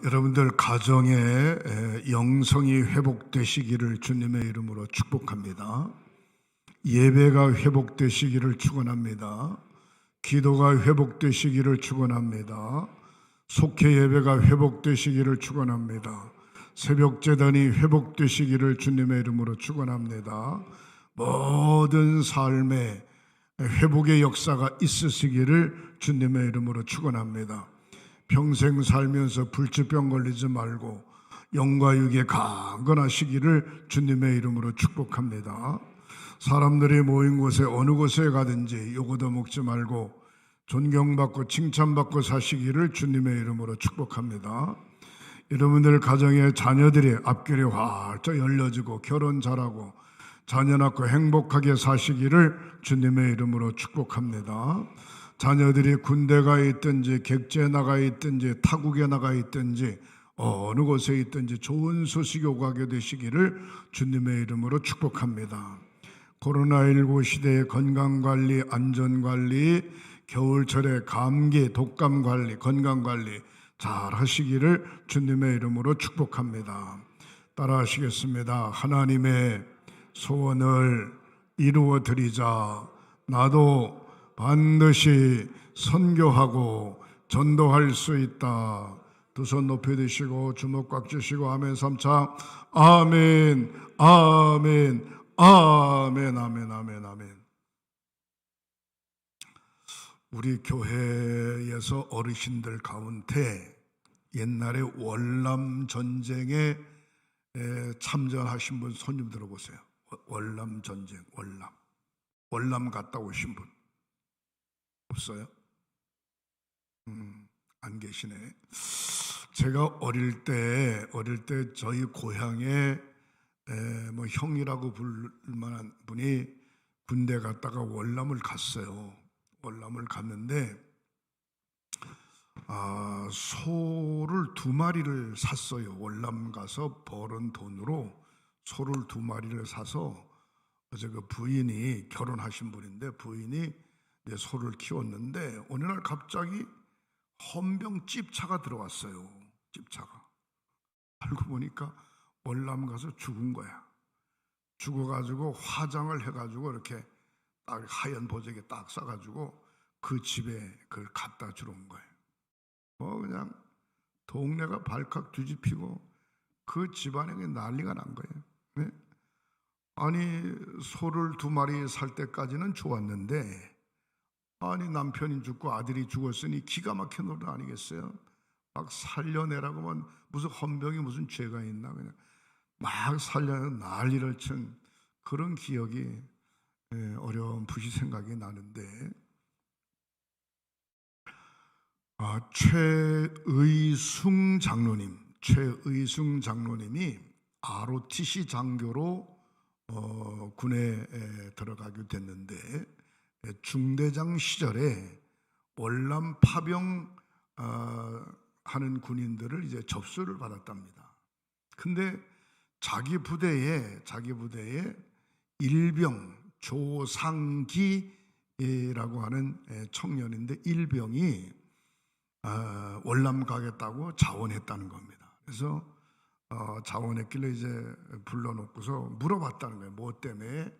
여러분들 가정의 영성이 회복되시기를 주님의 이름으로 축복합니다. 예배가 회복되시기를 축원합니다. 기도가 회복되시기를 축원합니다. 속회 예배가 회복되시기를 축원합니다. 새벽 제단이 회복되시기를 주님의 이름으로 축원합니다. 모든 삶에 회복의 역사가 있으시기를 주님의 이름으로 축원합니다. 평생 살면서 불치병 걸리지 말고 영과 육에 강건하시기를 주님의 이름으로 축복합니다. 사람들이 모인 곳에 어느 곳에 가든지 요거도 먹지 말고 존경받고 칭찬받고 사시기를 주님의 이름으로 축복합니다. 여러분들 가정의 자녀들이 앞길이 활짝 열려지고 결혼 잘하고 자녀 낳고 행복하게 사시기를 주님의 이름으로 축복합니다. 자녀들이 군대가 있든지 객지에 나가 있든지 타국에 나가 있든지 어느 곳에 있든지 좋은 소식이 오가게 되시기를 주님의 이름으로 축복합니다. 코로나19 시대의 건강관리, 안전관리, 겨울철에 감기, 독감관리, 건강관리 잘 하시기를 주님의 이름으로 축복합니다. 따라 하시겠습니다. 하나님의 소원을 이루어 드리자. 나도 반드시 선교하고 전도할 수 있다. 두 손 높이 드시고 주먹 꽉 쥐시고 아멘 3차 아멘 아멘 아멘 아멘 아멘 아멘. 우리 교회에서 어르신들 가운데 옛날에 월남 전쟁에 참전하신 분 손 좀 들어보세요. 월남 전쟁, 월남 갔다 오신 분 없어요? 안 계시네. 제가 어릴 때 저희 고향에 뭐 형이라고 부를 만한 분이 군대 갔다가 월남을 갔어요. 월남을 갔는데 소를 2마리를 샀어요. 월남 가서 벌은 돈으로 소를 2마리를 사서 어제 그 부인이 결혼하신 분인데 부인이 이제 소를 키웠는데 어느 날 갑자기 헌병 찝차가 들어왔어요. 찝차가. 알고 보니까 월남 가서 죽은 거야. 죽어가지고 화장을 해가지고 이렇게 딱 하얀 보자기에 딱 싸가지고 그 집에 그걸 갖다 주러 온 거예요. 뭐 그냥 동네가 발칵 뒤집히고 그 집안에 난리가 난 거예요. 네? 아니 소를 2마리 살 때까지는 좋았는데 아니 남편이 죽고 아들이 죽었으니 기가 막힌 노릇 아니겠어요? 막 살려내라고 하면 무슨 헌병이 무슨 죄가 있나 그냥 막 살려내 난리를 친 그런 기억이 어렴풋이 생각이 나는데 최의숭 장로님이 ROTC 장교로 군에 들어가게 됐는데 중대장 시절에 월남 파병 하는 군인들을 이제 접수를 받았답니다. 근데 자기 부대에 일병 조상기라고 하는 청년인데 일병이 월남 가겠다고 자원했다는 겁니다. 그래서 자원했길래 이제 불러놓고서 물어봤다는 거예요. 뭐 때문에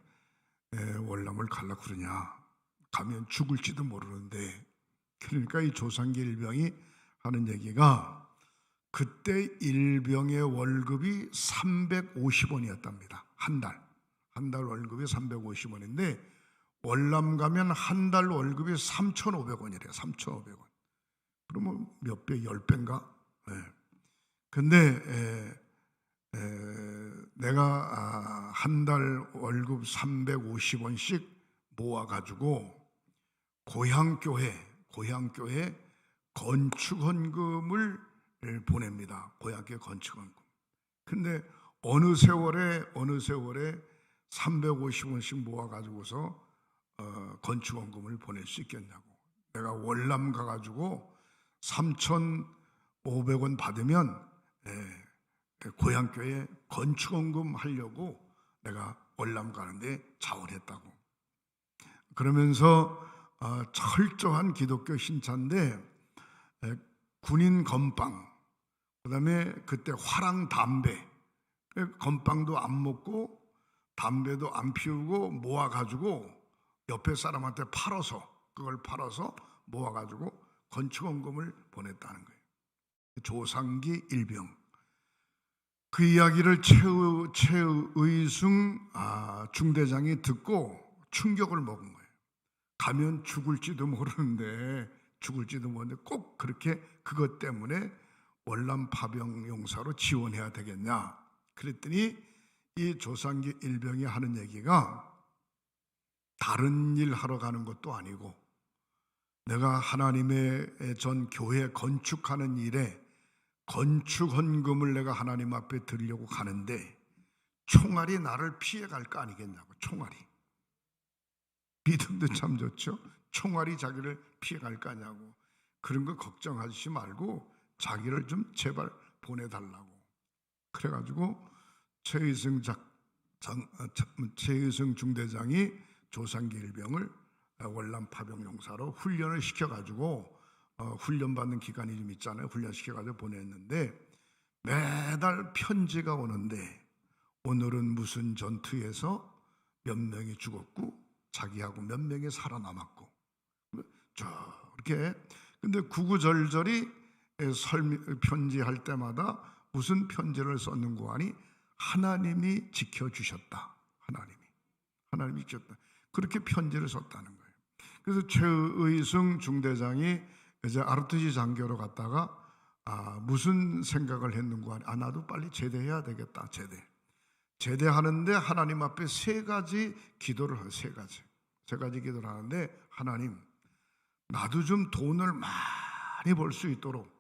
월남을 가려고 그러냐. 가면 죽을지도 모르는데. 그러니까 이 조상기 일병이 하는 얘기가 그때 일병의 월급이 350원이었답니다. 한 달 월급이 350원인데 월남 가면 한 달 월급이 3,500원이래요. 3,500원. 그러면 몇 배? 10배인가? 네. 근데 내가 한 달 월급 350원씩 모아가지고 고향교회 건축헌금을 보냅니다. 고향교회 건축헌금. 근데 어느 세월에 350원씩 모아가지고서 건축헌금을 보낼 수 있겠냐고. 내가 월남 가가지고 3,500원 받으면 고향교회 건축헌금 하려고 내가 월남 가는데 자원했다고. 그러면서 철저한 기독교 신자인데 군인 건빵 그다음에 그때 화랑 담배, 건빵도 안 먹고 담배도 안 피우고 모아가지고 옆에 사람한테 그걸 팔아서 모아가지고 건축원금을 보냈다는 거예요. 조상기 일병. 그 이야기를 최의승 중대장이 듣고 충격을 먹은 거예요. 가면 죽을지도 모르는데 꼭 그렇게 그것 때문에 월남 파병 용사로 지원해야 되겠냐. 그랬더니 이 조상기 일병이 하는 얘기가 다른 일 하러 가는 것도 아니고 내가 하나님의 전 교회 건축하는 일에 건축헌금을 내가 하나님 앞에 드리려고 가는데 총알이 나를 피해갈 거 아니겠냐고. 총알이. 믿음도 참 좋죠. 총알이 자기를 피해갈 거 아냐고. 그런 거 걱정하지 말고 자기를 좀 제발 보내달라고. 그래가지고 최의승 중대장이 조상기 일병을 월남 파병용사로 훈련을 시켜가지고 훈련받는 기간이 좀 있잖아요. 훈련시켜가지고 보냈는데 매달 편지가 오는데 오늘은 무슨 전투에서 몇 명이 죽었고 자기하고 몇 명이 살아남았고 저렇게. 근데 구구절절히 편지할 때마다 무슨 편지를 썼는고 하니 하나님이 지켜주셨다. 하나님이 지켰다. 그렇게 편지를 썼다는 거예요. 그래서 최의승 중대장이 이제 아르투지 장교로 갔다가 무슨 생각을 했는고 하니 나도 빨리 제대해야 되겠다. 제대하는데 하나님 앞에 세 가지 기도를 해요. 세 가지 기도를 하는데 하나님, 나도 좀 돈을 많이 벌 수 있도록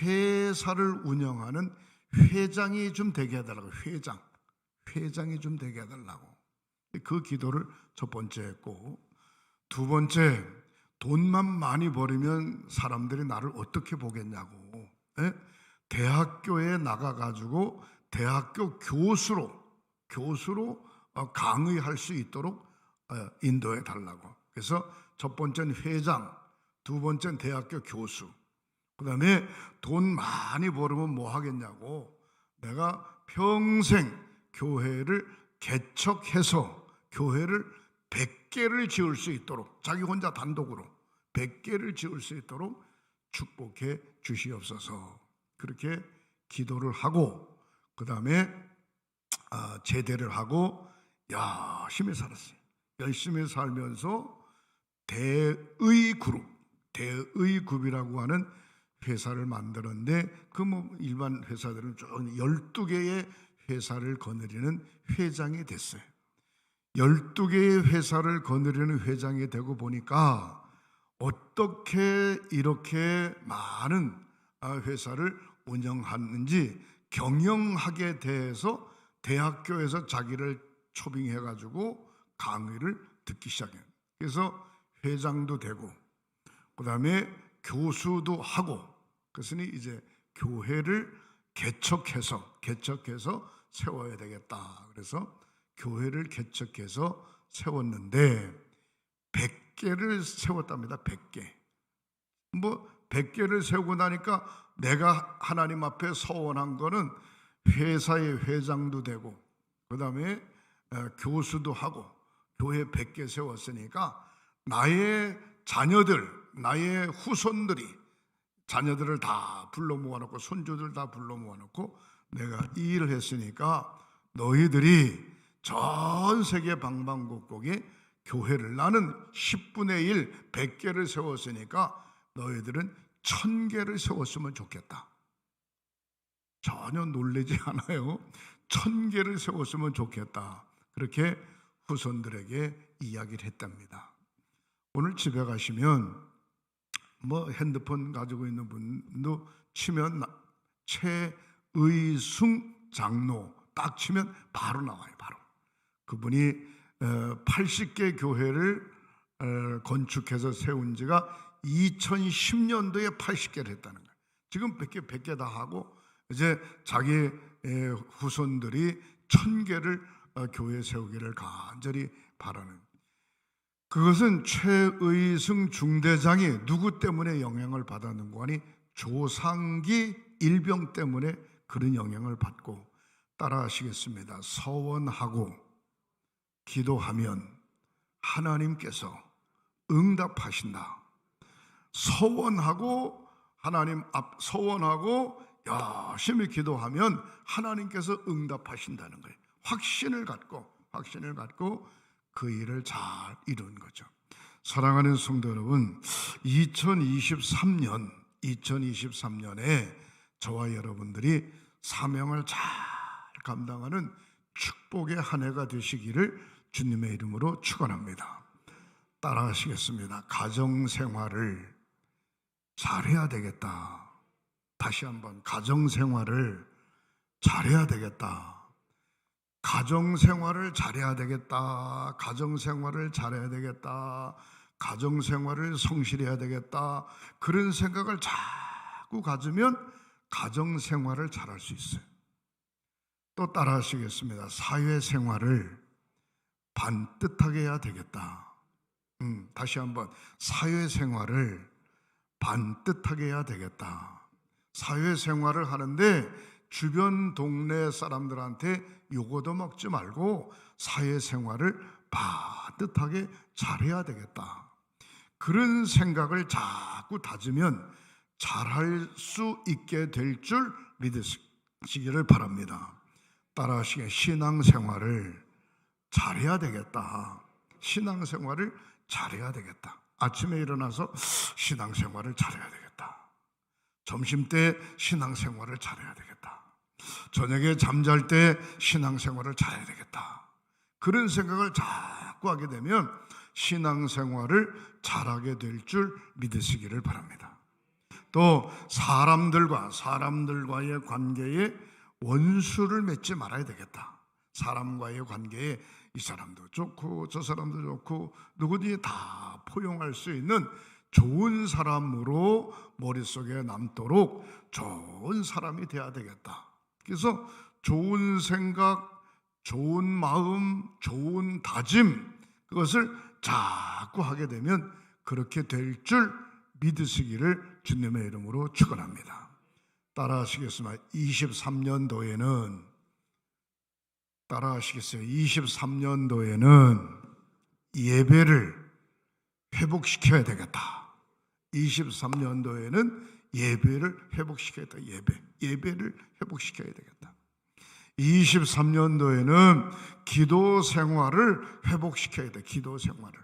회사를 운영하는 회장이 좀 되게 해달라고. 회장이 좀 되게 해달라고. 그 기도를 첫 번째 했고, 두 번째, 돈만 많이 벌으면 사람들이 나를 어떻게 보겠냐고. 대학교에 나가가지고 대학교 교수로 강의할 수 있도록 인도해 달라고. 그래서 첫 번째는 회장, 두 번째는 대학교 교수. 그 다음에 돈 많이 벌으면 뭐 하겠냐고. 내가 평생 교회를 개척해서 교회를 100개를 지을 수 있도록, 자기 혼자 단독으로 100개를 지을 수 있도록 축복해 주시옵소서. 그렇게 기도를 하고 그 다음에 제대를 하고 열심히 살았어요. 열심히 살면서 대의그룹이라고 하는 회사를 만들었는데 그 일반 회사들은 쭉 12개의 회사를 거느리는 회장이 됐어요. 12개의 회사를 거느리는 회장이 되고 보니까 어떻게 이렇게 많은 회사를 운영하는지 경영학에 대해서 대학교에서 자기를 초빙해가지고 강의를 듣기 시작해요. 그래서 회장도 되고 그 다음에 교수도 하고, 그랬으니 이제 교회를 개척해서 세워야 되겠다. 그래서 교회를 개척해서 세웠는데 100개를 세웠답니다. 100개. 100개를 세우고 나니까 내가 하나님 앞에 서원한 거는 회사의 회장도 되고 그 다음에 교수도 하고 교회 100개 세웠으니까 나의 자녀들, 나의 후손들이, 자녀들을 다 불러 모아놓고 손주들 다 불러 모아놓고 내가 이 일을 했으니까 너희들이 전 세계 방방곡곡에 교회를, 나는 10분의 1 100개를 세웠으니까 너희들은 1000개를 세웠으면 좋겠다. 전혀 놀라지 않아요. 1000개를 세웠으면 좋겠다. 그렇게 후손들에게 이야기를 했답니다. 오늘 집에 가시면 핸드폰 가지고 있는 분도 치면 최의승 장로 딱 치면 바로 나와요. 바로. 그분이 80개 교회를 건축해서 세운 지가 2010년도에 80개를 했다는 거예요. 지금 100개 다 하고 이제 자기 후손들이 1000개를 교회 세우기를 간절히 바라는. 그것은 최의승 중대장이 누구 때문에 영향을 받았는고 하니 조상기 일병 때문에 그런 영향을 받고, 따라하시겠습니다. 서원하고 기도하면 하나님께서 응답하신다. 서원하고 서원하고 열심히 기도하면 하나님께서 응답하신다는 거예요. 확신을 갖고 그 일을 잘 이룬 거죠. 사랑하는 성도 여러분, 2023년에 저와 여러분들이 사명을 잘 감당하는 축복의 한 해가 되시기를 주님의 이름으로 축원합니다. 따라하시겠습니다. 가정생활을 잘해야 되겠다. 다시 한번, 가정생활을 잘해야 되겠다. 가정생활을 잘해야 되겠다. 가정생활을 잘해야 되겠다. 가정생활을 성실해야 되겠다. 그런 생각을 자꾸 가지면 가정생활을 잘할 수 있어요. 또 따라하시겠습니다. 사회생활을 반듯하게 해야 되겠다. 다시 한번, 사회생활을 반듯하게 해야 되겠다. 사회생활을 하는데 주변 동네 사람들한테 요거도 먹지 말고 사회생활을 반듯하게 잘해야 되겠다. 그런 생각을 자꾸 다지면 잘할 수 있게 될 줄 믿으시기를 바랍니다. 따라하시게, 신앙생활을 잘해야 되겠다. 신앙생활을 잘해야 되겠다. 아침에 일어나서 신앙생활을 잘해야 되겠다. 점심때 신앙생활을 잘해야 되겠다. 저녁에 잠잘 때 신앙생활을 잘해야 되겠다. 그런 생각을 자꾸 하게 되면 신앙생활을 잘하게 될 줄 믿으시기를 바랍니다. 또 사람들과의 관계에 원수를 맺지 말아야 되겠다. 사람과의 관계에 이 사람도 좋고 저 사람도 좋고 누구든지 다 포용할 수 있는 좋은 사람으로 머릿속에 남도록 좋은 사람이 돼야 되겠다. 그래서 좋은 생각, 좋은 마음, 좋은 다짐, 그것을 자꾸 하게 되면 그렇게 될 줄 믿으시기를 주님의 이름으로 축원합니다. 따라하시겠습니다. 23년도에는 따라하시겠어요? 23년도에는 예배를 회복시켜야 되겠다. 23년도에는 예배를 회복시켜야 되겠다. 예배를 회복시켜야 되겠다. 23년도에는 기도 생활을 회복시켜야 돼. 기도 생활을.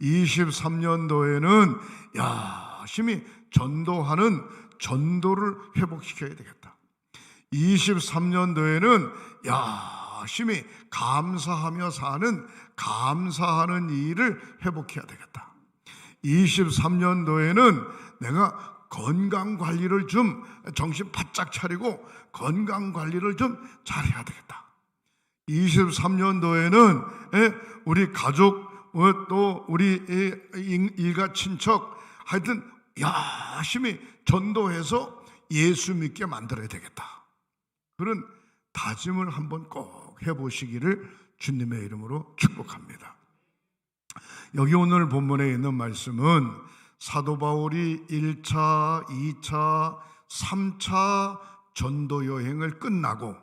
23년도에는 열심히 전도하는 전도를 회복시켜야 되겠다. 23년도에는 열심히 감사하며 사는 감사하는 일을 회복해야 되겠다. 23년도에는 내가 건강관리를 좀 정신 바짝 차리고 건강관리를 좀 잘해야 되겠다. 23년도에는 우리 가족 또 우리 일가 친척 하여튼 열심히 전도해서 예수 믿게 만들어야 되겠다. 그런 다짐을 한번 꼭 해보시기를 주님의 이름으로 축복합니다. 여기 오늘 본문에 있는 말씀은 사도 바울이 1차, 2차, 3차 전도 여행을 끝나고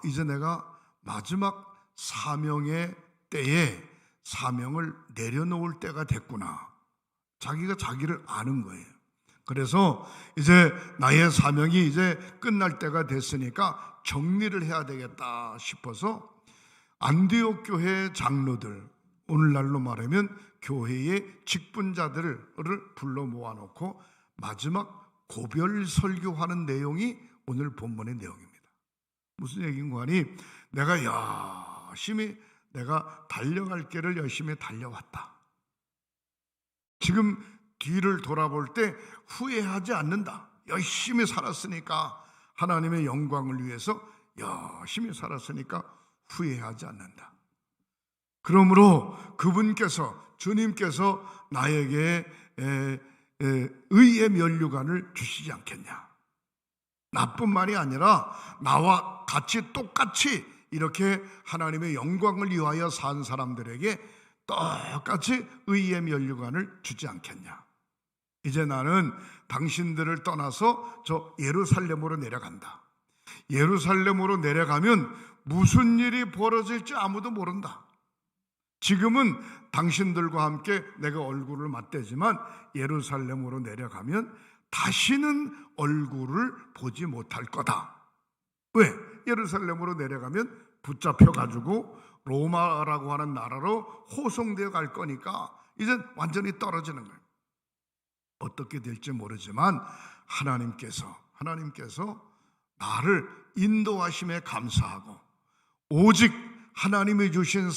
이제 내가 마지막 사명의 때에 사명을 내려놓을 때가 됐구나. 자기가 자기를 아는 거예요. 그래서 이제 나의 사명이 이제 끝날 때가 됐으니까 정리를 해야 되겠다 싶어서 안디옥 교회 장로들, 오늘날로 말하면 교회의 직분자들을 불러 모아놓고 마지막 고별 설교하는 내용이 오늘 본문의 내용입니다. 무슨 얘기인가 하니 내가 열심히 내가 달려갈 길을 열심히 달려왔다. 지금 뒤를 돌아볼 때 후회하지 않는다. 열심히 살았으니까 하나님의 영광을 위해서 열심히 살았으니까 후회하지 않는다. 그러므로 그분께서 주님께서 나에게 의의 면류관을 주시지 않겠냐. 나뿐만이 아니라 나와 같이 똑같이 이렇게 하나님의 영광을 위하여 산 사람들에게 똑같이 의의 면류관을 주지 않겠냐. 이제 나는 당신들을 떠나서 저 예루살렘으로 내려간다. 예루살렘으로 내려가면 무슨 일이 벌어질지 아무도 모른다. 지금은 당신들과 함께 내가 얼굴을 맞대지만 예루살렘으로 내려가면 다시는 얼굴을 보지 못할 거다. 왜? 예루살렘으로 내려가면 붙잡혀가지고 로마라고 하는 나라로 호송되어 갈 거니까 이제 완전히 떨어지는 거예요. 어떻게 될지 모르지만 하나님께서 나를 인도하심에 감사하고 오직 하나님이 주신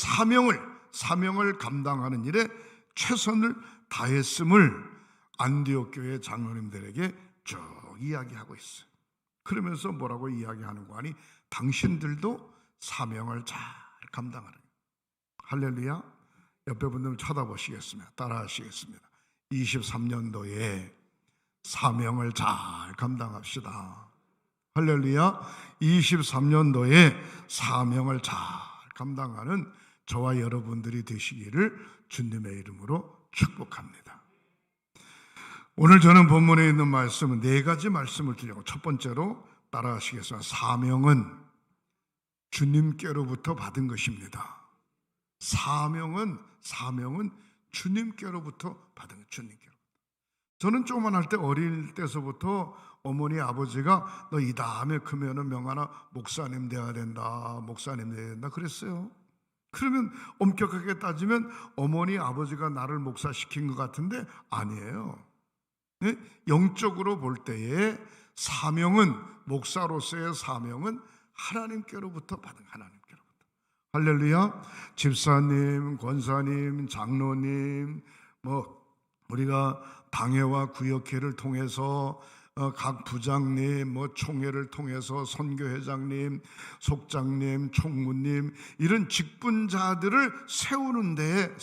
사명을 감당하는 일에 최선을 다했음을 안디옥 교회 장로님들에게 쭉 이야기하고 있어요. 그러면서 뭐라고 이야기하는 거 아니? 당신들도 사명을 잘 감당하는 거예요. 할렐루야. 옆에 분들 쳐다보시겠습니다. 따라하시겠습니다. 23년도에 사명을 잘 감당합시다. 할렐루야. 23년도에 사명을 잘 감당하는 저와 여러분들이 되시기를 주님의 이름으로 축복합니다. 오늘 저는 본문에 있는 말씀은 4가지 말씀을 드리고, 첫 번째로 따라하시겠습니다. 사명은 주님께로부터 받은 것입니다. 사명은 주님께로부터 받은 것. 주님께로. 저는 조그만할 때, 어릴 때서부터 어머니 아버지가 너 이 다음에 크면은 명하나 목사님 돼야 된다, 목사님 돼야 된다 그랬어요. 그러면 엄격하게 따지면 어머니 아버지가 나를 목사시킨 것 같은데 아니에요. 네? 영적으로 볼 때에 사명은, 목사로서의 사명은 하나님께로부터 받은, 하나님께로부터. 할렐루야. 집사님, 권사님, 장로님, 우리가 당회와 구역회를 통해서 각 부장님, 총회를 통해서 선교회장님, 속장님, 총무님, 이런 직분자들을 세우는데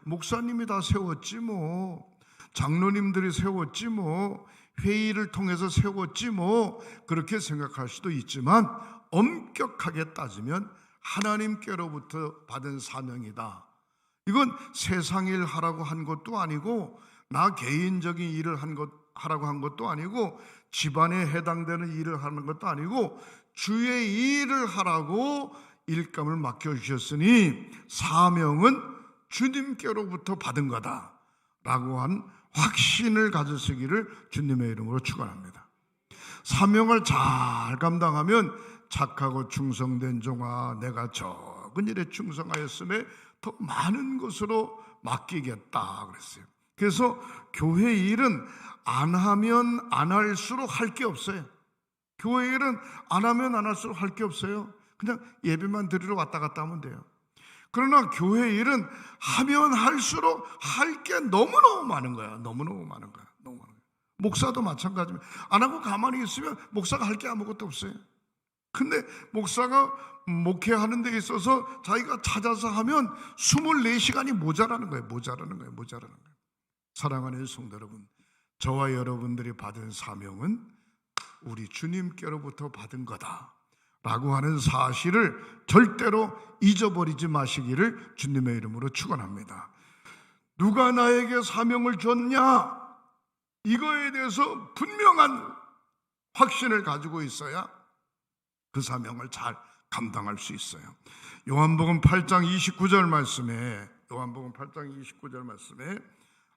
목사님이 다 세웠지 뭐, 장로님들이 세웠지 뭐, 회의를 통해서 세웠지 뭐, 그렇게 생각할 수도 있지만 엄격하게 따지면 하나님께로부터 받은 사명이다. 이건 세상 일 하라고 한 것도 아니고, 나 개인적인 일을 하라고 한 것도 아니고, 집안에 해당되는 일을 하는 것도 아니고, 주의 일을 하라고 일감을 맡겨주셨으니 사명은 주님께로부터 받은 거다 라고 한 확신을 가지시기를 주님의 이름으로 축원합니다. 사명을 잘 감당하면 착하고 충성된 종아, 내가 적은 일에 충성하였음에 더 많은 것으로 맡기겠다 그랬어요. 그래서 교회 일은 안 하면 안 할수록 할 게 없어요. 교회 일은 안 하면 안 할수록 할 게 없어요. 그냥 예배만 드리러 왔다 갔다 하면 돼요. 그러나 교회 일은 하면 할수록 할 게 너무너무 많은 거야. 너무너무 많은 거야. 목사도 마찬가지입니다. 안 하고 가만히 있으면 목사가 할 게 아무것도 없어요. 근데 목사가 목회하는 데 있어서 자기가 찾아서 하면 24시간이 모자라는 거예요. 사랑하는 성도 여러분, 저와 여러분들이 받은 사명은 우리 주님께로부터 받은 거다 라고 하는 사실을 절대로 잊어버리지 마시기를 주님의 이름으로 축원합니다. 누가 나에게 사명을 줬냐? 이거에 대해서 분명한 확신을 가지고 있어야 그 사명을 잘 감당할 수 있어요. 요한복음 8장 29절 말씀에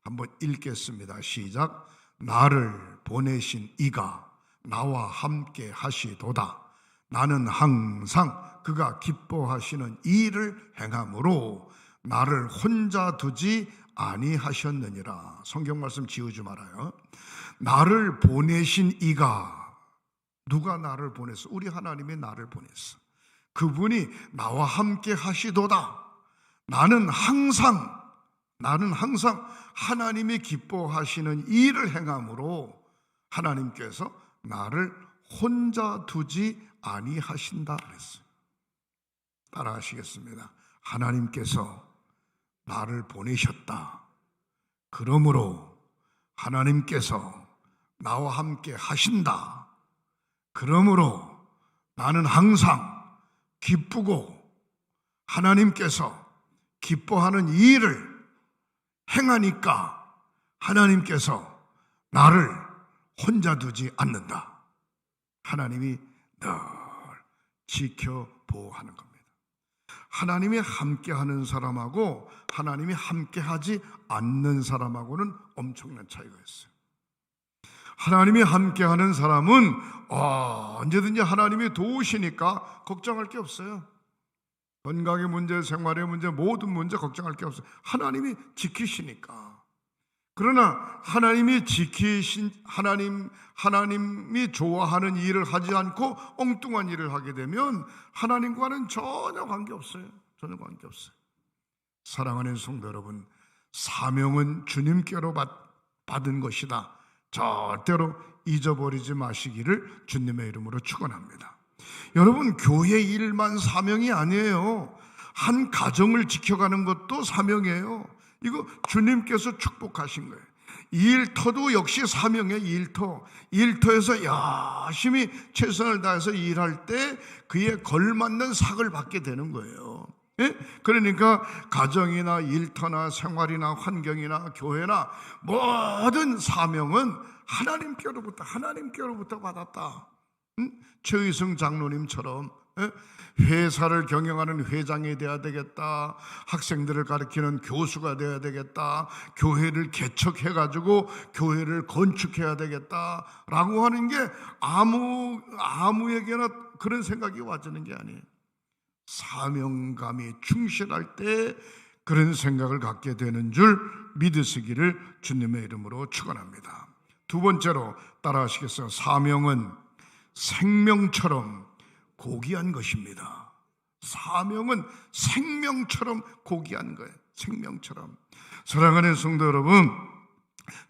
한번 읽겠습니다. 시작. 나를 보내신 이가 나와 함께 하시도다. 나는 항상 그가 기뻐하시는 일을 행함으로 나를 혼자 두지 아니하셨느니라. 성경 말씀 지우지 말아요. 나를 보내신 이가, 누가 나를 보냈어? 우리 하나님이 나를 보냈어. 그분이 나와 함께 하시도다. 나는 항상 하나님이 기뻐하시는 일을 행함으로 하나님께서 나를 혼자 두지 아니하신다 그랬어요. 따라하시겠습니다. 하나님께서 나를 보내셨다. 그러므로 하나님께서 나와 함께 하신다. 그러므로 나는 항상 기쁘고 하나님께서 기뻐하는 이 일을 행하니까 하나님께서 나를 혼자 두지 않는다. 하나님이 늘 지켜 보호하는 겁니다. 하나님이 함께하는 사람하고 하나님이 함께하지 않는 사람하고는 엄청난 차이가 있어요. 하나님이 함께하는 사람은 언제든지 하나님이 도우시니까 걱정할 게 없어요. 건강의 문제, 생활의 문제, 모든 문제 걱정할 게 없어요. 하나님이 지키시니까. 그러나 하나님이 지키신 하나님이 좋아하는 일을 하지 않고 엉뚱한 일을 하게 되면 하나님과는 전혀 관계없어요. 전혀 관계없어요. 사랑하는 성도 여러분, 사명은 주님께로 받은 것이다. 절대로 잊어버리지 마시기를 주님의 이름으로 축원합니다. 여러분, 교회 일만 사명이 아니에요. 한 가정을 지켜가는 것도 사명이에요. 이거 주님께서 축복하신 거예요. 일터도 역시 사명의 일터에서 열심히 최선을 다해서 일할 때 그에 걸맞는 상을 받게 되는 거예요. 예? 그러니까 가정이나 일터나 생활이나 환경이나 교회나 모든 사명은 하나님께로부터 받았다. 최의승 장로님처럼 회사를 경영하는 회장이 돼야 되겠다, 학생들을 가르치는 교수가 돼야 되겠다, 교회를 개척해가지고 교회를 건축해야 되겠다라고 하는 게 아무에게나 그런 생각이 와지는 게 아니에요. 사명감이 충실할 때 그런 생각을 갖게 되는 줄 믿으시기를 주님의 이름으로 축원합니다. 두 번째로 따라하시겠어요? 사명은 생명처럼 고귀한 것입니다. 사명은 생명처럼 고귀한 거예요. 생명처럼. 사랑하는 성도 여러분,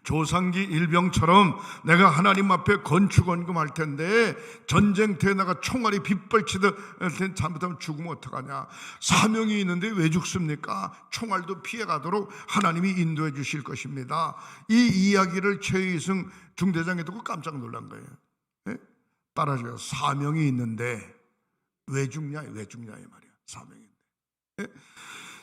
조상기 일병처럼 내가 하나님 앞에 건축원금할 텐데 전쟁터에 나가 총알이 빗발치듯 잘못하면 죽으면 어떡하냐. 사명이 있는데 왜 죽습니까? 총알도 피해가도록 하나님이 인도해 주실 것입니다. 이 이야기를 최의승 중대장이 듣고 깜짝 놀란 거예요. 네? 따라줘요. 사명이 있는데 왜 죽냐 이 말이야. 사명인데. 네?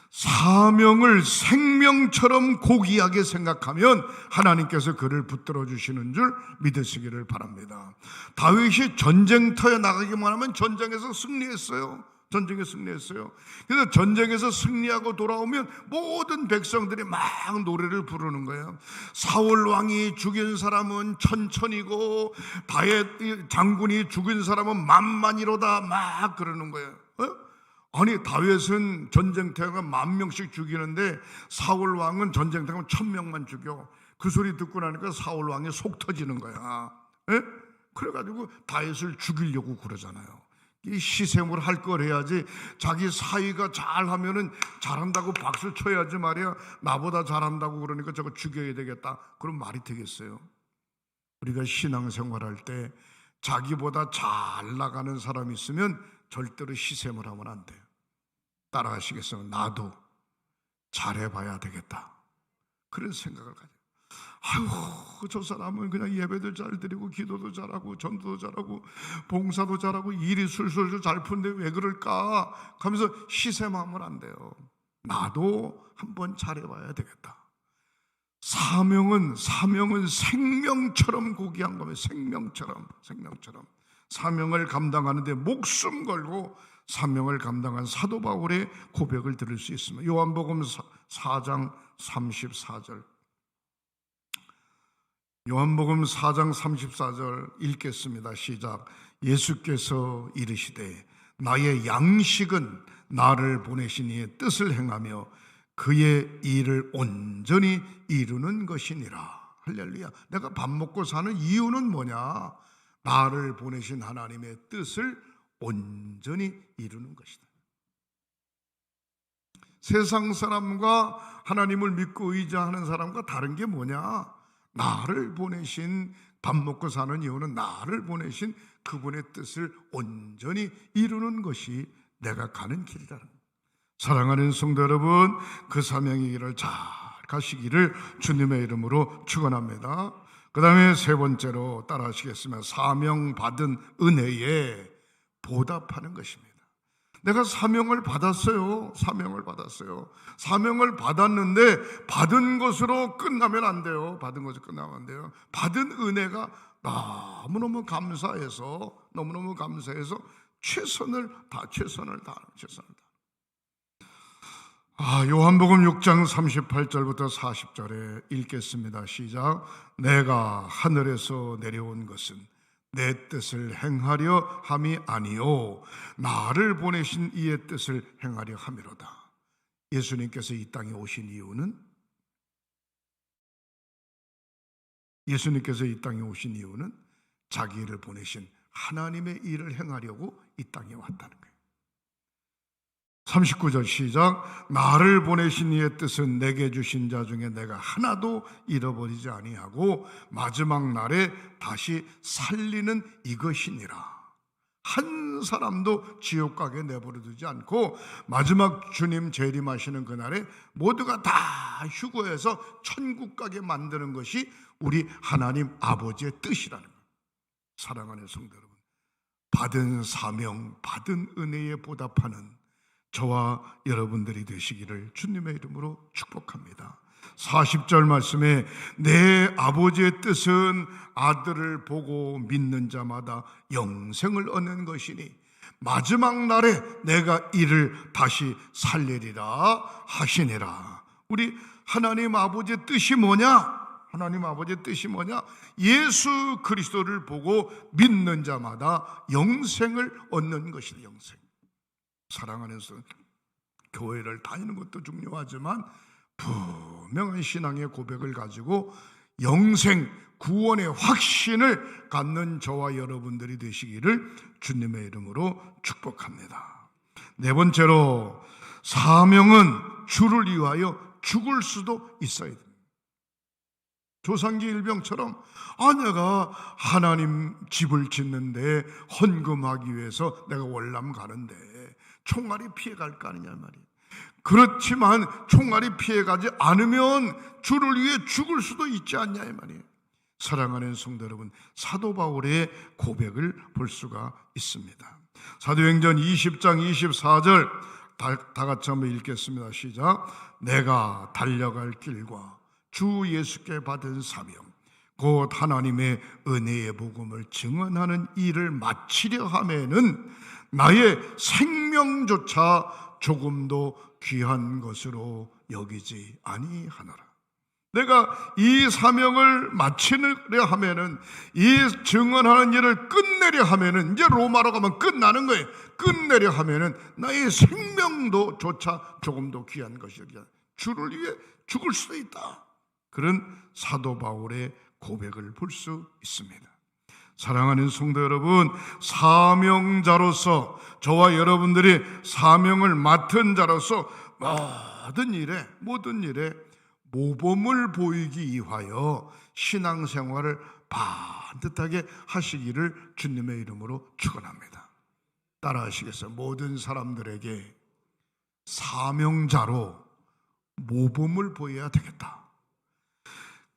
사명을 생명처럼 고귀하게 생각하면 하나님께서 그를 붙들어 주시는 줄 믿으시기를 바랍니다. 다윗이 전쟁터에 나가기만 하면 전쟁에서 승리했어요. 그래서 전쟁에서 승리하고 돌아오면 모든 백성들이 막 노래를 부르는 거예요. 사울 왕이 죽인 사람은 천천이고 다윗 장군이 죽인 사람은 만만이로다 막 그러는 거예요. 아니, 다윗은 전쟁터가 10,000명씩 죽이는데 사울 왕은 전쟁터가 1,000명만 죽여. 그 소리 듣고 나니까 사울 왕이 속 터지는 거야. 에? 그래가지고 다윗을 죽이려고 그러잖아요. 이 시샘을 할 걸 해야지. 자기 사위가 잘하면은 잘한다고 박수 쳐야지 말이야. 나보다 잘한다고 그러니까 저거 죽여야 되겠다. 그럼 말이 되겠어요? 우리가 신앙생활할 때 자기보다 잘 나가는 사람이 있으면 절대로 시샘을 하면 안 돼요. 따라하시겠어요? 나도 잘해봐야 되겠다. 그런 생각을 가져요. 아이고, 저 사람은 그냥 예배도 잘 드리고 기도도 잘하고 전도도 잘하고 봉사도 잘하고 일이 술술 잘 푸는데 왜 그럴까 하면서 시샘하면 안 돼요. 나도 한번 잘해봐야 되겠다. 사명은 생명처럼 고귀한 거면 생명처럼 사명을 감당하는데 목숨 걸고 사명을 감당한 사도 바울의 고백을 들을 수 있습니다. 요한복음 4장 34절. 요한복음 4장 34절 읽겠습니다. 시작. 예수께서 이르시되 나의 양식은 나를 보내신 이의 뜻을 행하며 그의 일을 온전히 이루는 것이니라. 할렐루야. 내가 밥 먹고 사는 이유는 뭐냐? 나를 보내신 하나님의 뜻을 온전히 이루는 것이다. 세상 사람과 하나님을 믿고 의지하는 사람과 다른 게 뭐냐? 나를 보내신, 밥 먹고 사는 이유는 나를 보내신 그분의 뜻을 온전히 이루는 것이 내가 가는 길이라는 거예요. 사랑하는 성도 여러분, 그 사명의 길을 잘 가시기를 주님의 이름으로 축원합니다. 그 다음에 세 번째로 따라하시겠습니다. 사명받은 은혜에 보답하는 것입니다. 내가 사명을 받았어요. 사명을 받았어요. 사명을 받았는데 받은 것으로 끝나면 안 돼요. 받은 것으로 끝나면 안 돼요. 받은 은혜가 너무너무 감사해서 최선을 다. 요한복음 6장 38절부터 40절에 읽겠습니다. 시작. 내가 하늘에서 내려온 것은 내 뜻을 행하려 함이 아니요 나를 보내신 이의 뜻을 행하려 함이로다. 예수님께서 이 땅에 오신 이유는 자기를 보내신 하나님의 일을 행하려고 이 땅에 왔다는 거예요. 39절 시작. 나를 보내신 이의 뜻은 내게 주신 자 중에 내가 하나도 잃어버리지 아니하고 마지막 날에 다시 살리는 이것이니라. 한 사람도 지옥 가게 내버려 두지 않고 마지막 주님 재림하시는 그날에 모두가 다 휴거해서 천국 가게 만드는 것이 우리 하나님 아버지의 뜻이라는 거예요. 사랑하는 성도 여러분, 받은 사명, 받은 은혜에 보답하는 저와 여러분들이 되시기를 주님의 이름으로 축복합니다. 40절 말씀에 내 아버지의 뜻은 아들을 보고 믿는 자마다 영생을 얻는 것이니 마지막 날에 내가 이를 다시 살리리라 하시니라. 우리 하나님 아버지의 뜻이 뭐냐? 예수 그리스도를 보고 믿는 자마다 영생을 얻는 것이다. 영생. 사랑하는 교회를 다니는 것도 중요하지만 분명한 신앙의 고백을 가지고 영생, 구원의 확신을 갖는 저와 여러분들이 되시기를 주님의 이름으로 축복합니다. 네 번째로, 사명은 주를 위하여 죽을 수도 있어야 됩니다. 조상기 일병처럼 내가 하나님 집을 짓는데 헌금하기 위해서 내가 월남 가는데 총알이 피해갈 거 아니냐 말이에요. 그렇지만 총알이 피해가지 않으면 주를 위해 죽을 수도 있지 않냐 이 말이에요. 사랑하는 성도 여러분, 사도 바울의 고백을 볼 수가 있습니다. 사도행전 20장 24절 다 같이 한번 읽겠습니다. 시작. 내가 달려갈 길과 주 예수께 받은 사명 곧 하나님의 은혜의 복음을 증언하는 일을 마치려 하면은 나의 생명조차 조금도 귀한 것으로 여기지 아니하노라. 내가 이 사명을 마치려 하면은, 이 증언하는 일을 끝내려 하면은, 이제 로마로 가면 끝나는 거예요. 끝내려 하면은 나의 생명도 조차 조금도 귀한 것이라. 주를 위해 죽을 수도 있다. 그런 사도 바울의 고백을 볼 수 있습니다. 사랑하는 성도 여러분, 사명자로서, 저와 여러분들이 사명을 맡은 자로서 모든 일에 모범을 보이기 위하여 신앙생활을 반듯하게 하시기를 주님의 이름으로 축원합니다. 따라 하시겠어요? 모든 사람들에게 사명자로 모범을 보여야 되겠다.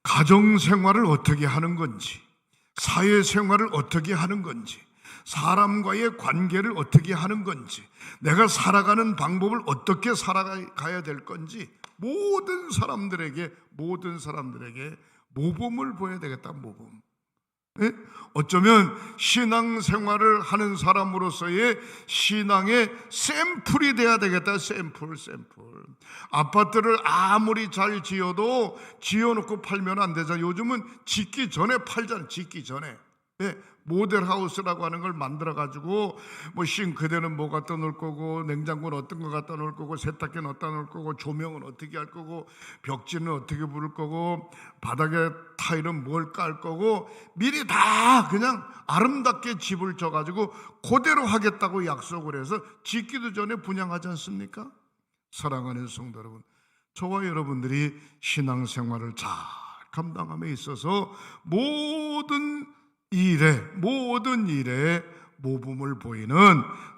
가정생활을 어떻게 하는 건지, 사회생활을 어떻게 하는 건지, 사람과의 관계를 어떻게 하는 건지, 내가 살아가는 방법을 어떻게 살아가야 될 건지 모든 사람들에게 모범을 보여야 되겠다. 모범. 어쩌면 신앙생활을 하는 사람으로서의 신앙의 샘플이 돼야 되겠다. 샘플. 아파트를 아무리 잘 지어도 지어놓고 팔면 안 되잖아요. 요즘은 짓기 전에 팔잖아요. 짓기 전에. 모델하우스라고 하는 걸 만들어가지고 싱크대는 뭐 갖다 놓을 거고, 냉장고는 어떤 거 갖다 놓을 거고, 세탁기는 어디다 놓을 거고, 조명은 어떻게 할 거고, 벽지는 어떻게 부를 거고, 바닥에 타일은 뭘 깔 거고, 미리 다 그냥 아름답게 집을 져가지고 그대로 하겠다고 약속을 해서 짓기도 전에 분양하지 않습니까? 사랑하는 성도 여러분, 저와 여러분들이 신앙생활을 잘 감당함에 있어서 모든 일에 모범을 보이는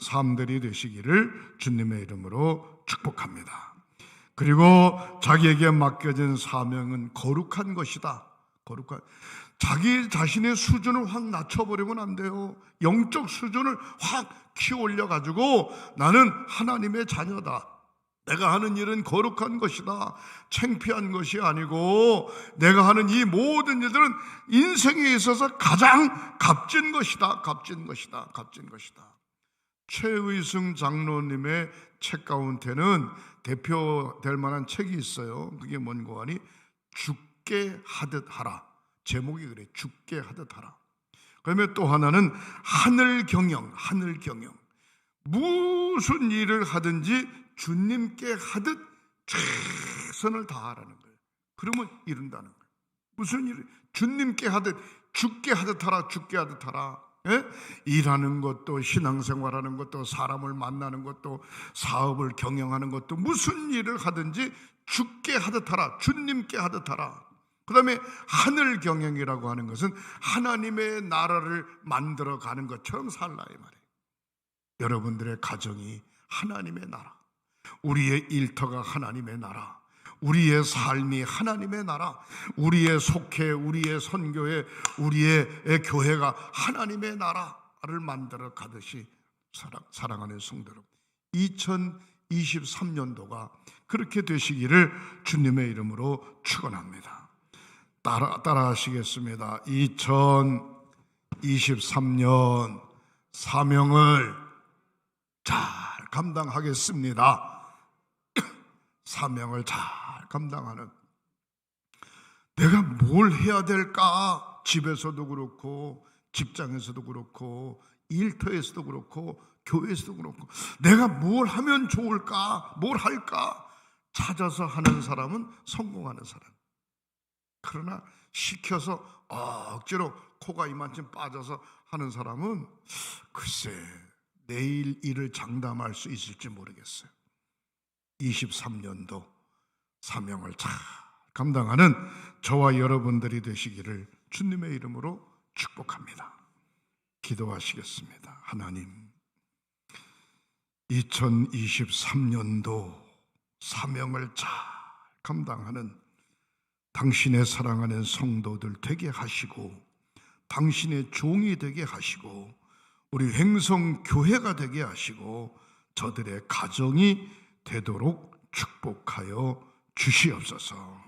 삶들이 되시기를 주님의 이름으로 축복합니다. 그리고 자기에게 맡겨진 사명은 거룩한 것이다. 자기 자신의 수준을 확 낮춰버리면 안 돼요. 영적 수준을 확 키워올려 가지고 나는 하나님의 자녀다, 내가 하는 일은 거룩한 것이다, 창피한 것이 아니고 내가 하는 이 모든 일들은 인생에 있어서 가장 값진 것이다, 값진 것이다, 값진 것이다. 최의승 장로님의 책 가운데는 대표될 만한 책이 있어요. 그게 뭔고 하니 죽게 하듯 하라. 제목이 그래, 죽게 하듯 하라. 그러면 또 하나는 하늘 경영, 하늘 경영. 무슨 일을 하든지 주님께 하듯 최선을 다하라는 거예요. 그러면 이룬다는 거예요. 무슨 일, 주님께 하듯, 죽게 하듯 하라, 죽게 하듯 하라. 예? 일하는 것도, 신앙생활하는 것도, 사람을 만나는 것도, 사업을 경영하는 것도, 무슨 일을 하든지 죽게 하듯 하라, 주님께 하듯 하라. 그 다음에 하늘 경영이라고 하는 것은 하나님의 나라를 만들어가는 것처럼 살라 이 말이에요. 여러분들의 가정이 하나님의 나라, 우리의 일터가 하나님의 나라, 우리의 삶이 하나님의 나라, 우리의 속회, 우리의 선교회, 우리의 교회가 하나님의 나라를 만들어 가듯이 사랑하는 성도 여러분, 2023년도가 그렇게 되시기를 주님의 이름으로 축원합니다. 따라 하시겠습니다. 2023년 사명을 잘 감당하겠습니다. 사명을 잘 감당하는, 내가 뭘 해야 될까? 집에서도 그렇고 직장에서도 그렇고 일터에서도 그렇고 교회에서도 그렇고 내가 뭘 하면 좋을까? 뭘 할까? 찾아서 하는 사람은 성공하는 사람. 그러나 시켜서 억지로 코가 이만큼 빠져서 하는 사람은 글쎄 내일 일을 장담할 수 있을지 모르겠어요. 23년도 사명을 잘 감당하는 저와 여러분들이 되시기를 주님의 이름으로 축복합니다. 기도하시겠습니다. 하나님, 2023년도 사명을 잘 감당하는 당신의 사랑하는 성도들 되게 하시고, 당신의 종이 되게 하시고, 우리 횡성교회가 되게 하시고, 저들의 가정이 되도록 축복하여 주시옵소서.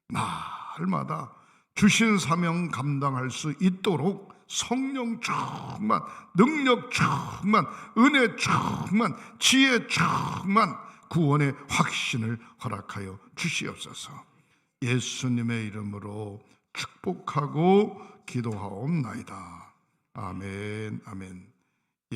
날마다 주신 사명 감당할 수 있도록 성령 충만, 능력 충만, 은혜 충만, 지혜 충만, 구원의 확신을 허락하여 주시옵소서. 예수님의 이름으로 축복하고 기도하옵나이다. 아멘, 아멘.